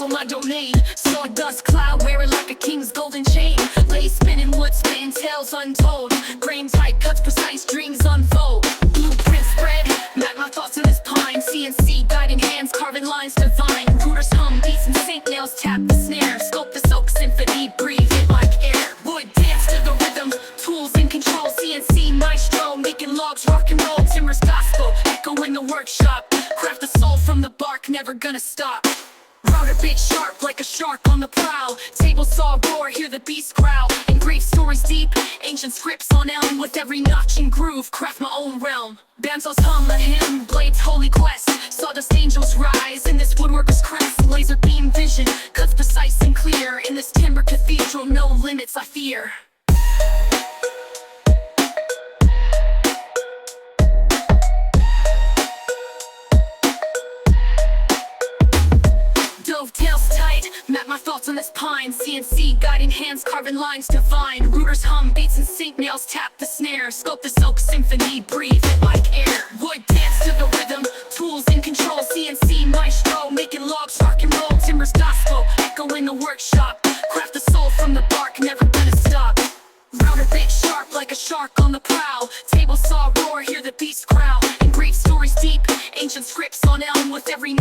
on my domain. Sawdust cloud, wear it like a king's golden chain. Lace spinning, wood spitting, tales untold. Grain tight cuts, precise dreams unfold. Blueprint spread, map my thoughts in this pine. CNC guiding hands, carving lines divine. Rooters hum, beats and sink, nails tap the snare. Sculpt the silk symphony, breathe it like air. Wood dance to the rhythm, tools in control. CNC maestro, making logs rock and roll. Timber's gospel, echo in the workshop. Craft the soul from the bark, never gonna stop. Router bit sharp like a shark on the prowl. Table saw roar, hear the beast growl. Engraved stories deep, ancient scripts on elm. With every notch and groove, craft my own realm. Banzos hum a hymn, blades holy quest. Sawdust angels rise in this woodworker's crest. Laser beam vision, cuts precise and clear. In this timber cathedral, no limits I fear. Dovetails tight, map my thoughts on this pine. CNC guiding hands, carving lines divine. Rooters hum, beats and sync, nails tap the snare. Sculpt the silk symphony, breathe it like air. Wood dance to the rhythm, tools in control. CNC maestro, making logs rock and roll. Timber's gospel, echo in the workshop. Craft the soul from the bark, never gonna stop. Router bit sharp like a shark on the prowl. Table saw roar, hear the beast growl. Engraved stories deep, ancient scripts on elm. With every